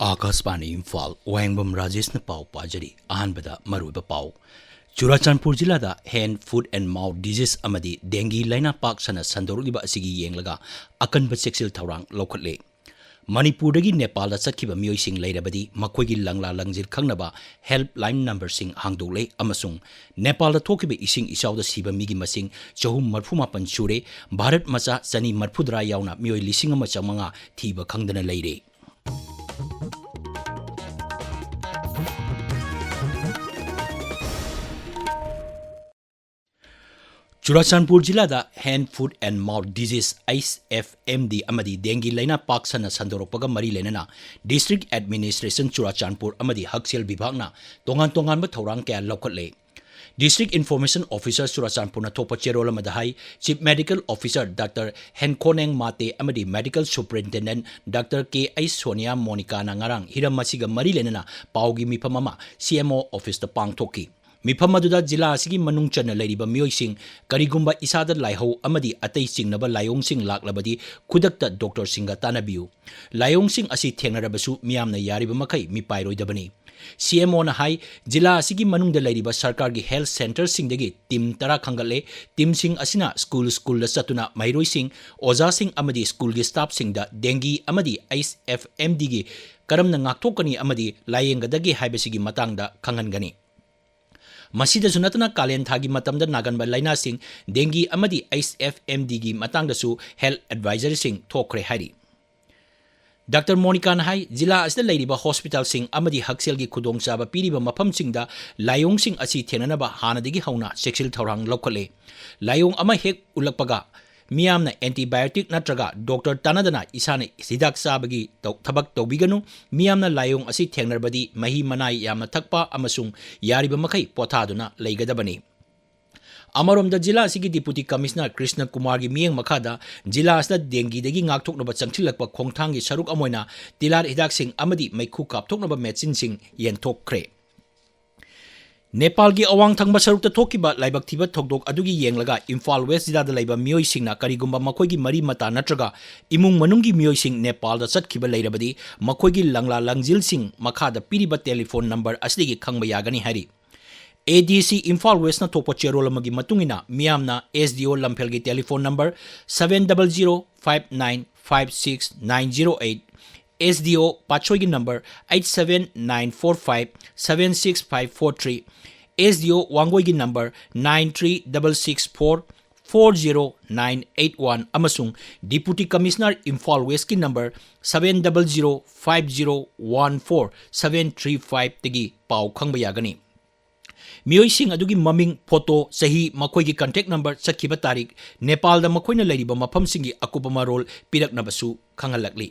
आकाशवाणी इम्फाल वाहेंगबम राजेश ने पाव पाजरी अहनबदा मरुब पाव चुराचानपुर जिला दा hand foot and mouth disease अमदी डेंगी लाइना पाक सना संदोरलिबा असिगी येंगलगा अकनब सेक्सिल थौरांग लौखटले मणिपुरदगी नेपाल दा चखिबा मियोइसिंग लैरबदी मखोइगी लंगला लंजिल खंगनबा हेल्पलाइन नंबर सिंग हांगदोले अमसुंग नेपाल दा थोकिबे इसिंग इचाउदा सिबा मिगी मसिंग 438 सुरे भारत मचा चनी मरफुद्रा यावना मियोइ लिसिंग अमा चमंगा थीबा खंगदना लैरे चुराचानपुर जिला दा hand foot and mouth disease IFMD अमदी डेंगी लाइना पाक सना संदोरपगा मरी लेना डिस्ट्रिक्ट एडमिनिस्ट्रेशन चुराचानपुर अमदी हक्सेल विभागना तोंगान तोंगान थौरांग क्या लौखटले डिस्ट्रिक्ट इन्फॉर्मेशन ऑफिसर चुराचानपुर थोप चेरोल मदहाई chief medical officer doctor Henkhoneng Mate अमदी medical superintendent doctor KI Sonia Monica नांगारांग हिरम मसीगा मरी लेना पाउगी मिफम अमा CMO ऑफिस द पांगथोकी मिफम अदुदा जिला असिगी मनुंग चन लैरिबा मियोइसिंग करिगुंबा इसादा लाइहौ अमदी अतै चिंगनबा लायोंसिंग लाक्लबदी खुदक्ता डॉक्टर सिंगा तानाबियु लायोंसिंग असि थेंगनरबसु मियामना यारिबा मखै मिपाइरोइदबनी CMO ना हाई जिला असिगी मनुंग लैरिबा सरकार की हेल्थ सेंटर सिंगदगी टीम 10 खंगले टीम सिंग असिना स्कूल चतुना मैरोई सिंग ओजा सिंग अमदी स्कूल की स्टाफ सिंगदा डेंगी अमदी IFMD गी करमना ngaktokani अमदी लायेंगदगी हाइबसिगी मतंगदा खंगनगनी मसीदसु नतना कालेन थागी मतमदा नागनबा लाइना सिंग डेंगी अमदी IFMD गी मतंगदसु हेल्थ एडवाइजरी सिंग थोखरे हारी डॉक्टर मोनिका हाई जिला असिदा लैरिबा हॉस्पिटल सिंग अमदी हक्सेल की खुदोंचाबा पीरिबा मफम सिंगदा लायोंग सिंग असि थेननबा हानदगी हौना सेक्सिल थौरांग लौखले लायोंग अमा हेक उलकपगा मियामना एंटीबायोटिक नत्रगा डॉक्टर तानदना इसाने हिदाक चाबगी थबक तौबिगनु मियामना लायोंग असि थेंगनरबदी मही मनाई यामना थकपा अमसुंग यारिबा मखै पोथादुना लैगदबनी अमरोमदा जिला असिगी डिप्यूटी कमिश्नर कृष्ण कुमार की मियंग मखादा जिला असिदा डेंगीदगी ngaktoknaba changchilakpa khongthangi saruk amoina तिलार हिदाक सिंग अमदी मैखु कापथोकनबा मेडिसिन सिंग येंथोकख्रे नेपाल की अवांग थंगबा सरुक थोकिबा लाइबक थिबा थोकदोक अदुगी येंगलगा इम्फाल वेस्ट जिला लाइबा मियोइ सिंगना करिगुंबा मखोइगी मरी मता नत्रगा इमुंग मनुंगी मियोइ सिंग नेपाल दा चटखिबा लैरबदी मखोइगी लंगला लंजिल सिंग मखादा पीरिबा टेलीफोन नंबर असलिगी खंगबा यागनी हारी ADC इम्फाल वेस्ट ना थोपो चेरोल मगी मतुंगिना मियामना SDO लंफेल की टेलीफोन नंबर 7005956908 SDO पाचोई की नंबर 8794576543 SDO वांगोई की नंबर 9366440981 अमसुंग डिप्यूटी कमिश्नर इम्फाल वेस्ट की नंबर 7005014735 तगी पाव खंगबा यागनी मियोइसिंग अदुगी ममिंग फोटो सही मखोई की कांटेक्ट नंबर चखिबा तारीख नेपाल दा मखोइना लैरिबा मफम सिंगी अकुपा मरोल पिरकनबसु खंगलकली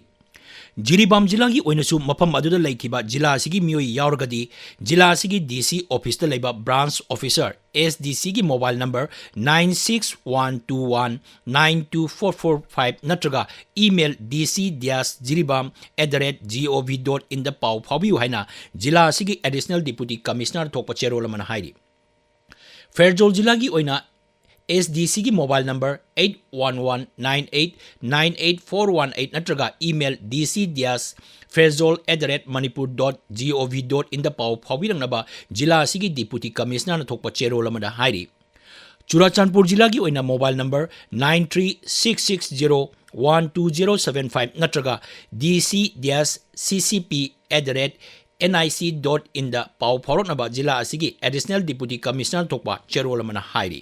जिरीबाम जिला की ओइनसु मफम अदुदा लैखिबा जिला असिगी मियोइ यावरगदी जिला असिगी DC ऑफिस दा लैबा ब्रांच ऑफिसर SDC की मोबाइल नंबर 9612192445 नत्रगा ईमेल dc-jiribam@gov.in दा पाव फाबियु हाइना जिला असिगी एडिशनल डिप्यूटी कमिश्नर थोपा चेरोल मन हाइरी फेरजोल जिला की ओइना SDC की मोबाइल नंबर 8119898418 नत्रगा ईमेल dc-ferzol@manipur.gov.in दा पाव फाबिरंगनबा जिला असिगी डिप्यूटी कमिश्नर थोपा चेरोल मन हाइरी चुराचानपुर जिला की ओइना मोबाइल नंबर 9366012075 नत्रगा dc-ccp@nic.in दा पाव फारोनबा जिला असिगी एडिशनल डिप्यूटी कमिश्नर थोपा चेरोल मन हाइरी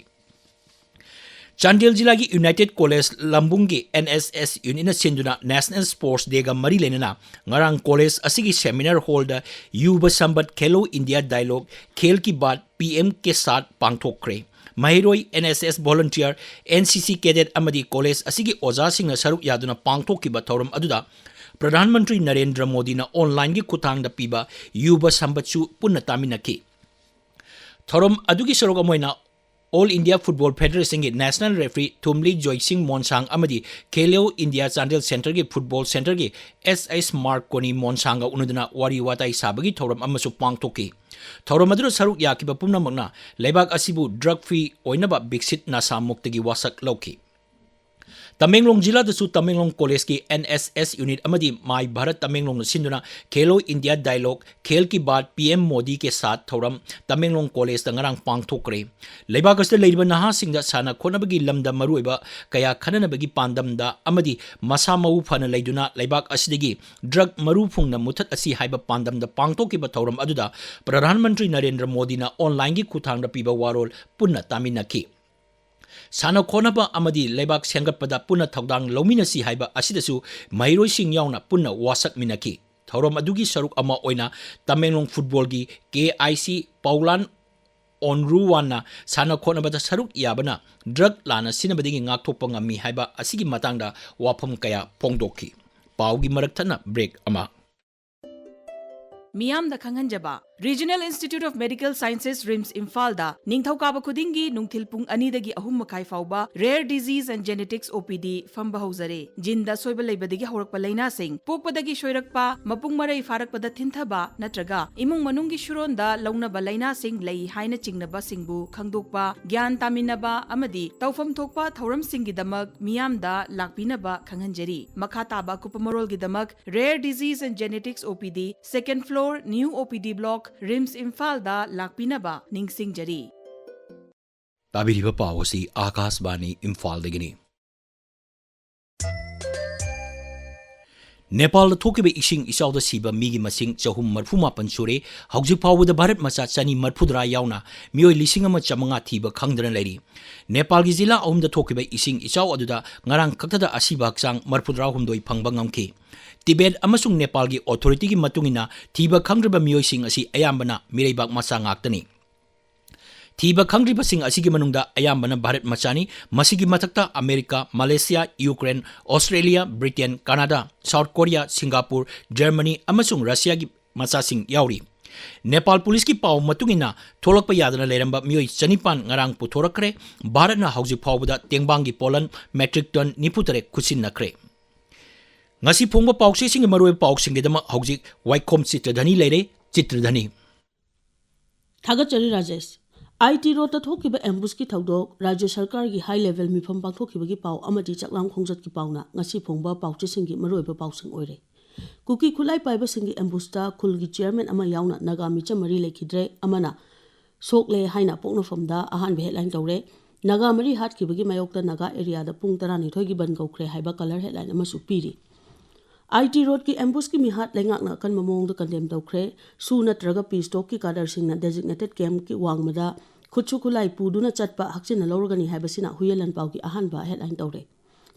चांडिल जिला की यूनाइटेड कॉलेज लंबुंग की NSS यूनियन सिंधुना नेशनल स्पोर्ट्स डे का मरी लेना ngarang कॉलेज असिगी सेमिनार हॉल दा युवा संबत खेलो इंडिया डायलॉग खेल की बात PM के साथ पांगथोकरे महिरोई NSS वॉलंटियर NCC कैडेट अमदी कॉलेज असिगी ओजा सिंह सरुक यादुना पांगथोकिबा थौरम अदुदा प्रधानमंत्री नरेंद्र मोदी ना ऑनलाइन की खुतांग दा पीबा युवा संबतसु पुन्ना तामिनकी थौरम अदुगी सरुक अमोइना ऑल इंडिया फुटबॉल फेडरेशन की नेशनल रेफरी थुमली जोइसिंग मोनसांग अमदी खेलो इंडिया चांडिल सेंटर की फुटबॉल सेंटर की SS मार्क कोनी मोनसांग उनुदना वारी वाताई साबगी थौरम अमसु पांगथोकी थौरम अदुना सरुक याकिबा पुमनमकना लेबाक असिबु ड्रग फ्री ओइनबा बिक्सित नासा मुक्तगी वासक लौकी Tamenglong Jilla dasu Tamenglong College ki NSS unit amadi My Bharat Tamenglong na sinduna Khelo India Dialogue Khel ki Baat PM Modi ke sath thoram Tamenglong College da ngarang pangthokre leibak asda leiba naha singda sana khonabagi lamda maruiba kaya khananabagi pandamda amadi masa mau phana leiduna leibak asidagi drug maru phungna muthat asi haiba pandamda pangthokiba thoram aduda Pradhan Mantri Narendra Modi na online gi kuthangda piba warol punna taminaki Sana khonaba amadi leibak sengatpada punna thawdang lominasi haiba asidasu mairoi sing yauna punna wasak minaki thorom adugi saruk ama oina Tamenglong football gi KIC Paulan Onruwana sana khonabada saruk yabana drug lana sinabadigi ngakthokpa ngami haiba asigi matangda wafam kaya pongdokhi paugi marakthana break ama Miyam da Khanganjaba Regional Institute of Medical Sciences RIMS Imphal da Ningthaukaba Khudingi Nungthil Pung Anidagi Ahum Makai Fauba Rare Disease and Genetics OPD Famba Hauzare Jinda Soiba Leibadagi Horakpa Laina Sing Pokpadagi Shoirakpa Mapung Marai Farakpada Thintaba Natraga Imung Manungi Shuronda Launaba Laina Sing Lei Haina Chingnaba Singbu Khangdokpa Gyan Taminaba Amadi Taufam Thokpa Thauram Singidamak Miyam da Lakpinaba Khanghanjari Makhataba Kupamarol Gidamak Rare Disease and Genetics OPD Second Floor New OPD Block RIMS Imphal da Lakpinaba Ningsingjari Tabiriba Pawasi Akashbani Imphal Degini Nepal thokibe ising isaw da siba migi masing chahum marfuma pansure hauji pawuda Bharat macha chani marfudra yauna mioi lising ama chamanga thiba khangdana leiri Nepal gi jila ahum da thokibe ising isaw aduda ngarang kaktada asiba chang marfudra humdoi phangba ngamki Tibet amasung Nepal gi authority gi matungina thiba khangdraba mioi sing asi ayambana mireibak macha ngaktani Thiba khangriba sing asigi manungda ayambana Bharat machani masigi mathakta America, Malaysia, Ukraine, Australia, Britain, Canada, South Korea, Singapore, Germany amasung Russia gi macha sing yauri Nepal police ki paw matungina tholakpa yadana leramba mioi chanipan ngarang puthorakre Bharat na hauji phawbuda tengbang gi Poland metric ton niputare khusin nakre ngasi phongba pawse sing maroi paw sing gedama hauji Waikhom Chitradhani leire Chitradhani Thagachari Rajesh IT Rota Thokiba ambush ki thaudok Rajya Sarkar gi high level mifam pangthokiba gi paw amadi chaklam khongjat ki pawna ngasi phongba pawche singi maroiba pawsing oire Kuki khulai paiba singi ambush ta khul gi chairman ama yauna nagami chamari lekhidre amana sokle haina pokno famda ahan be headline tawre nagamari hat ki bagi mayokta naga area da pung 12 gi ban gaukhre haiba color headline ama supiri IT Road ki ambush ki mihat lengak na kan mamong da condemn tawkhre su natraga pi stock ki kadar sing na designated camp ki wangmada Kuchu kulai puduna chatpa hakchina lorgani haibasina huyelan pau ki ahan ba headline tawre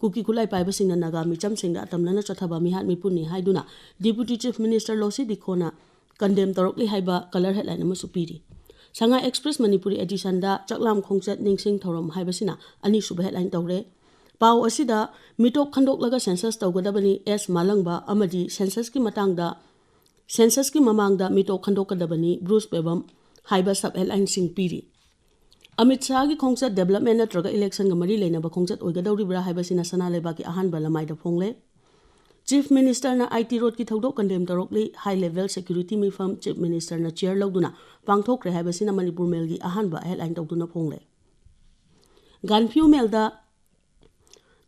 Kuki kulai paibasing na nagami chamsing da atamna na chathaba mihat mipuni haiduna Deputy Chief Minister Losi Dikhona condemn torokli haiba color headline ama supiri Sanga Express Manipuri edition da chaklam khongchat ningsing thorom haibasina ani suba headline tawre Pau asida mitok khandok laga census tawgadabani S malangba amadi census ki matangda census ki mamangda mitok khandok kadabani Bruce Bebam haiba sub headline sing piri Amit Shah ki khongchat development natraga election ga mari leinaba khongchat oigadawri bra haibasina sana leba ki ahan balamai da phongle Chief Minister na IT Road ki thodok condemn torokli high level security mifam Chief Minister na chair logduna pangthokre haibasina Manipur Mail gi ahan ba headline tawduna phongle Ganphu Mail da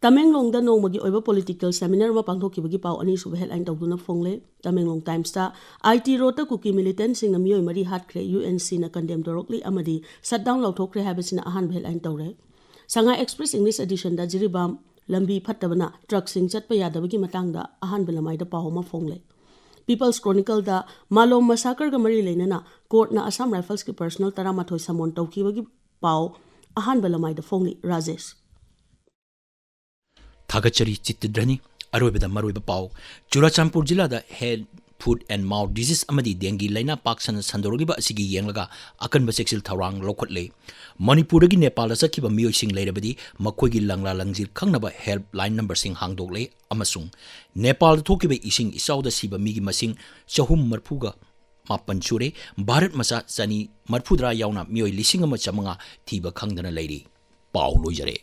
Tamenglong da nongmagi oiba political seminar ma pangthokibagi paw ani suba headline tawduna phongle Tamenglong Times ta IT Road ta kuki militant sing na mioi mari hatkre UNC na condemn torokli amadi shutdown lauthokre habasina ahan headline tawre Sanga Express English edition da jiribam lambi phattabana truck sing chatpa yadabagi matangda ahan belamai da paw ma phongle People's Chronicle da Malom massacre ga mari leinana court na Assam Rifles ki personal taramathoi samon tawkibagi paw ahan belamai da phongli Rajesh Thagachari Chitradhani Aroibada Maroiba Pau Churachandpur Jilla da Head Foot and Mouth Disease amadi dengue laina paksana sandorogiba asigi yenglaga akanba sexil tharang lokotle Manipur gi Nepal da sakhiba mioi sing leirabadi makoigi langla langjir khangnaba helpline number sing hangdoklei amasung Nepal thokiba ising isauda siba migi masing chahum marfuga mapan chure Bharat macha chani marfudra yauna mioi lising ama chamanga thiba khangdana leiri Pau loijare